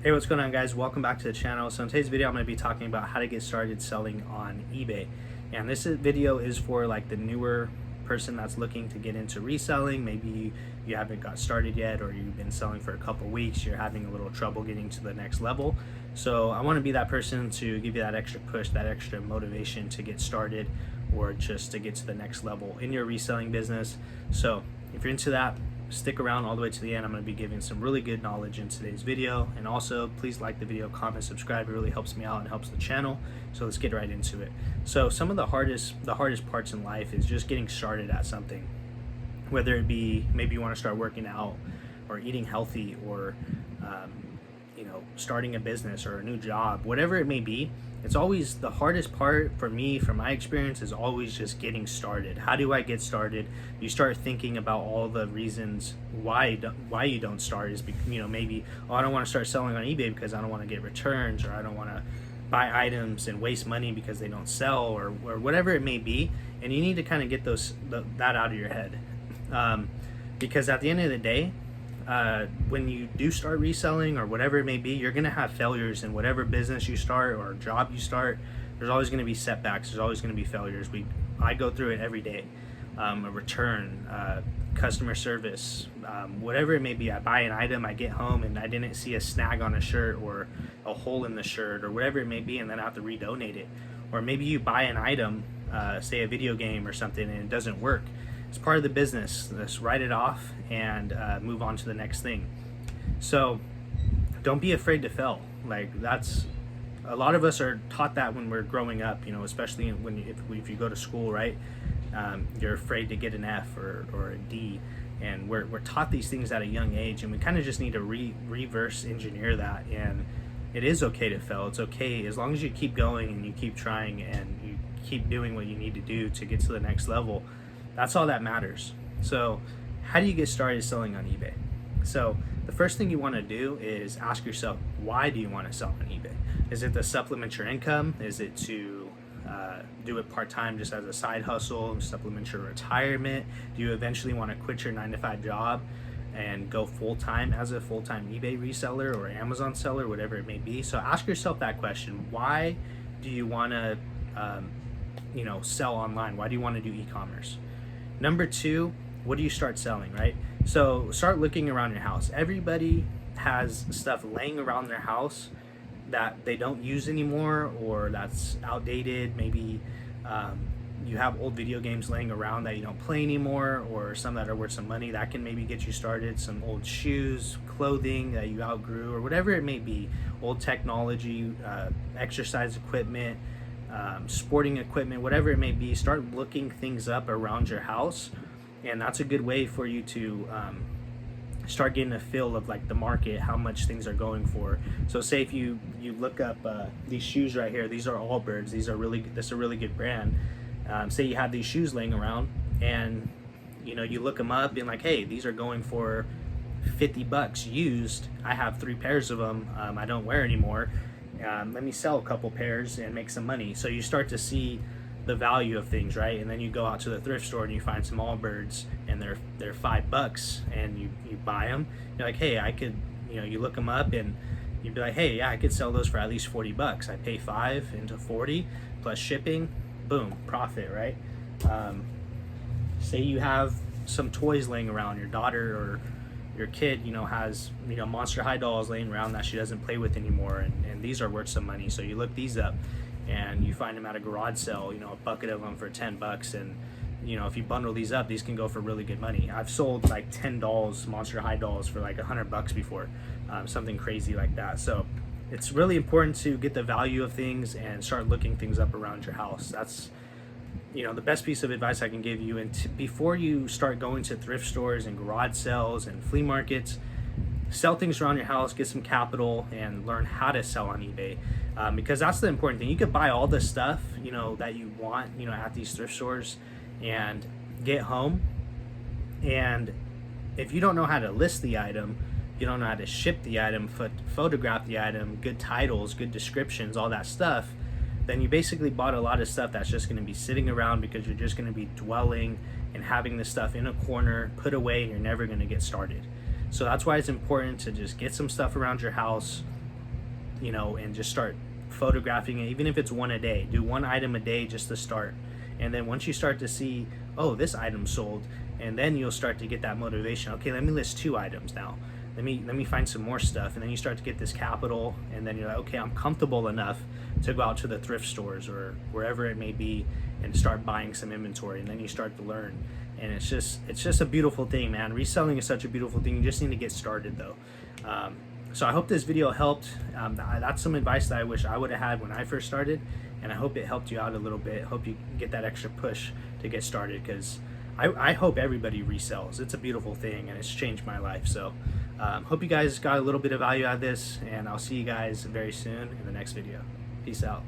Hey, what's going on, guys? Welcome back to the channel. So in today's video, I'm going to be talking about how to get started selling on eBay. And video is for like the newer person that's looking to get into reselling. Maybe you haven't got started yet, or you've been selling for a couple weeks, you're having a little trouble getting to the next level. So I want to be that person to give you that extra push, that extra motivation to get started, or just to get to the next level in your reselling business. So if you're into that, stick around all the way to the end. I'm going to be giving some really good knowledge in today's video. And also, please like the video, comment, subscribe. It really helps me out and helps the channel. So let's get right into it. So some of the hardest parts in life is just getting started at something. Whether it be maybe you want to start working out, or eating healthy, or starting a business or a new job, whatever it may be. It's always the hardest part for me, from my experience, is always just getting started. How do I get started? You start thinking about all the reasons why you don't start. Is maybe, I don't want to start selling on eBay because I don't want to get returns, or I don't want to buy items and waste money because they don't sell, or whatever it may be. And you need to kind of get that out of your head, because at the end of the day, when you do start reselling or whatever it may be, you're going to have failures in whatever business you start or job you start. There's always going to be setbacks. There's always going to be failures. I go through it every day. A return, customer service, whatever it may be. I buy an item, I get home, and I didn't see a snag on a shirt or a hole in the shirt or whatever it may be, and then I have to redonate it. Or maybe you buy an item, say a video game or something, and it doesn't work. It's part of the business. Let's write it off and move on to the next thing. So don't be afraid to fail. Like, that's a lot of us are taught that when we're growing up, especially if you go to school, right? You're afraid to get an F or a D, and we're taught these things at a young age, and we kind of just need to reverse engineer that. And it is okay to fail. It's okay as long as you keep going and you keep trying and you keep doing what you need to do to get to the next level. That's all that matters. So how do you get started selling on eBay? So the first thing you want to do is ask yourself, why do you want to sell on eBay? Is it to supplement your income? Is it to do it part-time just as a side hustle, supplement your retirement? Do you eventually want to quit your 9-to-5 job and go full-time as a full-time eBay reseller or Amazon seller, whatever it may be? So ask yourself that question. Why do you want to sell online? Why do you want to do e-commerce? Number two, what do you start selling, right? So start looking around your house. Everybody has stuff laying around their house that they don't use anymore, or that's outdated. Maybe you have old video games laying around that you don't play anymore, or some that are worth some money that can maybe get you started. Some old shoes, clothing that you outgrew, or whatever it may be. Old technology, exercise equipment, sporting equipment, whatever it may be. Start looking things up around your house, and that's a good way for you to start getting a feel of like the market, how much things are going for. So say if you look up these shoes right here, these are Allbirds. This is a really good brand. Say you have these shoes laying around, and you look them up and like, hey, these are going for $50 used. I have 3 pairs of them. I don't wear anymore. Let me sell a couple pairs and make some money. So you start to see the value of things, right? And then you go out to the thrift store and you find some Allbirds, and they're $5, and you buy them. You're like, hey, I could, you look them up and you'd be like, hey, yeah, I could sell those for at least $40. I pay 5 into 40 plus shipping, boom, profit, right? Say you have some toys laying around. Your daughter or your kid, has, Monster High dolls laying around that she doesn't play with anymore, and these are worth some money. So you look these up and you find them at a garage sale, a bucket of them for $10, and if you bundle these up, these can go for really good money. I've sold like 10 dolls, Monster High dolls, for like $100 before, something crazy like that. So it's really important to get the value of things and start looking things up around your house. That's the best piece of advice I can give you. And before you start going to thrift stores and garage sales and flea markets, sell things around your house, get some capital, and learn how to sell on eBay, because that's the important thing. You could buy all the stuff that you want at these thrift stores and get home, and if you don't know how to list the item, you don't know how to ship the item, photograph the item, good titles, good descriptions, all that stuff, then you basically bought a lot of stuff that's just going to be sitting around because you're just going to be dwelling and having this stuff in a corner put away, and you're never going to get started. So that's why it's important to just get some stuff around your house, you know, and just start photographing it, even if it's one a day. Do one item a day just to start. And then once you start to see, oh, this item sold, and then you'll start to get that motivation. Okay, let me list 2 items now. Let me find some more stuff. And then you start to get this capital, and then you're like, okay, I'm comfortable enough to go out to the thrift stores or wherever it may be and start buying some inventory. And then you start to learn. And it's just a beautiful thing, man. Reselling is such a beautiful thing. You just need to get started, though. So I hope this video helped. That's some advice that I wish I would have had when I first started, and I hope it helped you out a little bit. Hope you get that extra push to get started, because I hope everybody resells. It's a beautiful thing, and it's changed my life. So hope you guys got a little bit of value out of this, and I'll see you guys very soon in the next video. Peace out.